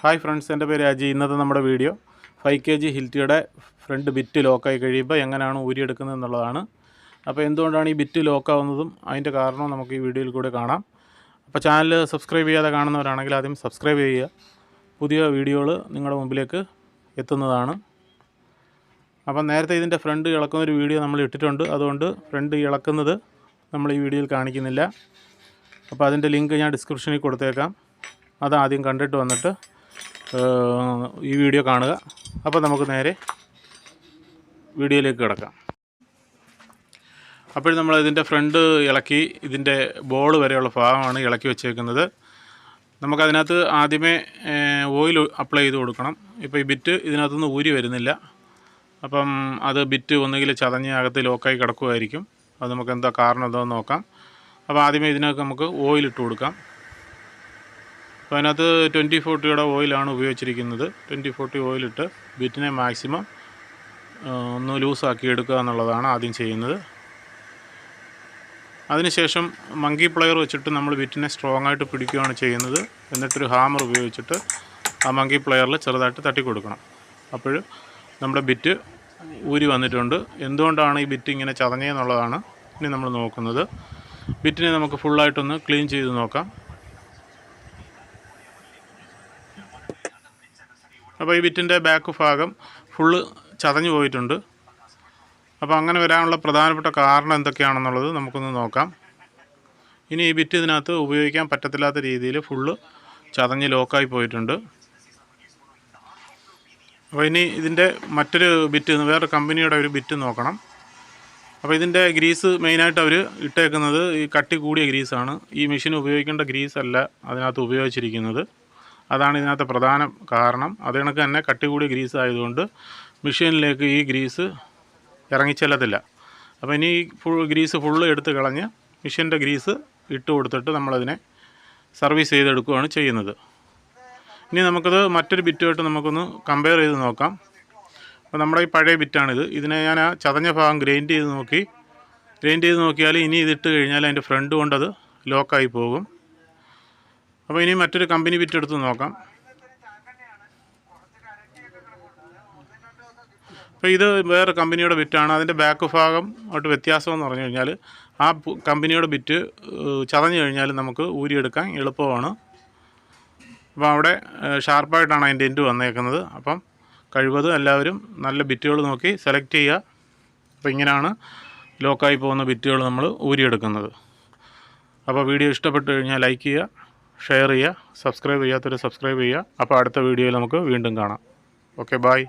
Hi friends, എൻ്റെ പേര് അജി. ഇന്നത്തെ നമ്മുടെ വീഡിയോ 5 kg ഹിൽറ്റിയുടെ ഫ്രണ്ട് ബിറ്റ് ലോക്കായി കഴിയുമ്പോൾ എങ്ങനെയാണ് ഊരിയെടുക്കുന്നത് എന്നുള്ളതാണ്. അപ്പോൾ എന്തുകൊണ്ടാണ് ഈ ബിറ്റ് ലോക്കാവുന്നതും അതിൻ്റെ കാരണവും നമുക്ക് ഈ വീഡിയോയിൽ കൂടെ കാണാം. അപ്പോൾ ചാനൽ സബ്സ്ക്രൈബ് ചെയ്യാതെ കാണുന്നവരാണെങ്കിൽ ആദ്യം സബ്സ്ക്രൈബ് ചെയ്യുക. പുതിയ വീഡിയോകൾ നിങ്ങളുടെ മുമ്പിലേക്ക് എത്തുന്നതാണ്. അപ്പം നേരത്തെ ഇതിൻ്റെ ഫ്രണ്ട് ഇളക്കുന്നൊരു വീഡിയോ നമ്മൾ ഇട്ടിട്ടുണ്ട്. അതുകൊണ്ട് ഫ്രണ്ട് ഇളക്കുന്നത് നമ്മൾ ഈ വീഡിയോയിൽ കാണിക്കുന്നില്ല. അപ്പോൾ അതിൻ്റെ ലിങ്ക് ഞാൻ ഡിസ്ക്രിപ്ഷനിൽ കൊടുത്തേക്കാം. അതാദ്യം കണ്ടിട്ട് വന്നിട്ട് ഈ വീഡിയോ കാണുക. അപ്പോൾ നമുക്ക് നേരെ വീഡിയോയിലേക്ക് കിടക്കാം. അപ്പോൾ നമ്മൾ ഇതിൻ്റെ ഫ്രണ്ട് ഇളക്കി ഇതിൻ്റെ ബോൾ വരെയുള്ള ഭാഗമാണ് ഇളക്കി വെച്ചേക്കുന്നത്. നമുക്കതിനകത്ത് ആദ്യമേ ഓയിൽ അപ്ലൈ ചെയ്ത് കൊടുക്കണം. ഇപ്പോൾ ഈ ബിറ്റ് ഇതിനകത്തുനിന്ന് ഊരി വരുന്നില്ല. അപ്പം അത് ബിറ്റ് ഒന്നുകിൽ ചതഞ്ഞ് അകത്ത് ലോക്കായി കിടക്കുമായിരിക്കും. അത് നമുക്ക് എന്താ കാരണം എന്താണെന്ന് നോക്കാം. അപ്പോൾ ആദ്യമേ ഇതിനകത്ത് നമുക്ക് ഓയിൽ ഇട്ട് കൊടുക്കാം. അപ്പോൾ അതിനകത്ത് 2040 ഓയിലാണ് ഉപയോഗിച്ചിരിക്കുന്നത്. 2040 ഓയിലിട്ട് ബിറ്റിനെ മാക്സിമം ഒന്ന് ലൂസാക്കി എടുക്കുക എന്നുള്ളതാണ് ആദ്യം ചെയ്യുന്നത്. അതിനുശേഷം മങ്കി പ്ലെയർ വെച്ചിട്ട് നമ്മൾ ബിറ്റിനെ സ്ട്രോങ് ആയിട്ട് പിടിക്കുകയാണ് ചെയ്യുന്നത്. എന്നിട്ടൊരു ഹാമർ ഉപയോഗിച്ചിട്ട് ആ മങ്കി പ്ലെയറിൽ ചെറുതായിട്ട് തട്ടി കൊടുക്കണം. അപ്പോൾ നമ്മുടെ ബിറ്റ് ഊരി വന്നിട്ടുണ്ട്. എന്തുകൊണ്ടാണ് ഈ ബിറ്റ് ഇങ്ങനെ ചതഞ്ഞതെന്നുള്ളതാണ് ഇനി നമ്മൾ നോക്കുന്നത്. ബിറ്റിനെ നമുക്ക് ഫുള്ളായിട്ടൊന്ന് ക്ലീൻ ചെയ്ത് നോക്കാം. അപ്പോൾ ഈ ബിറ്റിൻ്റെ ബാക്ക് ഭാഗം ഫുള്ള് ചതഞ്ഞു പോയിട്ടുണ്ട്. അപ്പോൾ അങ്ങനെ വരാനുള്ള പ്രധാനപ്പെട്ട കാരണം എന്തൊക്കെയാണെന്നുള്ളത് നമുക്കൊന്ന് നോക്കാം. ഇനി ഈ ബിറ്റ് ഇതിനകത്ത് ഉപയോഗിക്കാൻ പറ്റത്തില്ലാത്ത രീതിയിൽ ഫുള്ള് ചതഞ്ഞ് ലോക്കായി പോയിട്ടുണ്ട്. അപ്പോൾ ഇനി ഇതിൻ്റെ മറ്റൊരു ബിറ്റ്, വേറെ കമ്പനിയുടെ ഒരു ബിറ്റ് നോക്കണം. അപ്പോൾ ഇതിൻ്റെ ഗ്രീസ് മെയിനായിട്ട് അവർ ഇട്ടേക്കുന്നത് ഈ കട്ടി കൂടിയ ഗ്രീസാണ്. ഈ മെഷീൻ ഉപയോഗിക്കേണ്ട ഗ്രീസല്ല അതിനകത്ത് ഉപയോഗിച്ചിരിക്കുന്നത്. അതാണ് ഇതിനകത്ത് പ്രധാന കാരണം. അത് കണക്ക് തന്നെ കട്ടി കൂടിയ ഗ്രീസ് ആയതുകൊണ്ട് മെഷീനിലേക്ക് ഈ ഗ്രീസ് ഇറങ്ങിച്ചെല്ലത്തില്ല. അപ്പോൾ ഇനി ഗ്രീസ് ഫുള്ള് എടുത്ത് കളഞ്ഞ് മെഷീൻ്റെ ഗ്രീസ് ഇട്ട് കൊടുത്തിട്ട് നമ്മളതിനെ സർവീസ് ചെയ്തെടുക്കുകയാണ് ചെയ്യുന്നത്. ഇനി നമുക്കത് മറ്റൊരു ബിറ്റുമായിട്ട് നമുക്കൊന്ന് കമ്പയർ ചെയ്ത് നോക്കാം. അപ്പോൾ നമ്മുടെ ഈ പഴയ ബിറ്റാണിത്. ഇതിനെ ഞാൻ ആ ചതഞ്ഞ ഭാഗം ഗ്രൈൻഡ് ചെയ്ത് നോക്കിയാൽ ഇനി ഇതിട്ട് കഴിഞ്ഞാൽ അതിൻ്റെ ഫ്രണ്ട് കൊണ്ടത് ലോക്കായി പോകും. അപ്പോൾ ഇനി മറ്റൊരു കമ്പനി ബിറ്റ് എടുത്ത് നോക്കാം. അപ്പോൾ ഇത് വേറെ കമ്പനിയുടെ ബിറ്റാണ്. അതിൻ്റെ ബാക്ക് ഭാഗം ആയിട്ട് വ്യത്യാസം എന്ന് പറഞ്ഞു കഴിഞ്ഞാൽ ആ കമ്പനിയുടെ ബിറ്റ് ചതഞ്ഞു കഴിഞ്ഞാൽ നമുക്ക് ഊരിയെടുക്കാൻ എളുപ്പമാണ്. അപ്പോൾ അവിടെ ഷാർപ്പായിട്ടാണ് അതിൻ്റെ എൻഡ് വന്നേക്കുന്നത്. അപ്പം കഴിവതും എല്ലാവരും നല്ല ബിറ്റുകൾ നോക്കി സെലക്ട് ചെയ്യുക. അപ്പോൾ ഇങ്ങനെയാണ് ലോക്കായി പോകുന്ന ബിറ്റുകൾ നമ്മൾ ഊരിയെടുക്കുന്നത്. അപ്പോൾ വീഡിയോ ഇഷ്ടപ്പെട്ട് കഴിഞ്ഞാൽ ലൈക്ക് ചെയ്യുക, ഷെയർ ചെയ്യുക, സബ്സ്ക്രൈബ് ചെയ്യാത്തവർ സബ്സ്ക്രൈബ് ചെയ്യുക. അപ്പോൾ അടുത്ത വീഡിയോയിൽ നമുക്ക് വീണ്ടും കാണാം. Okay, by.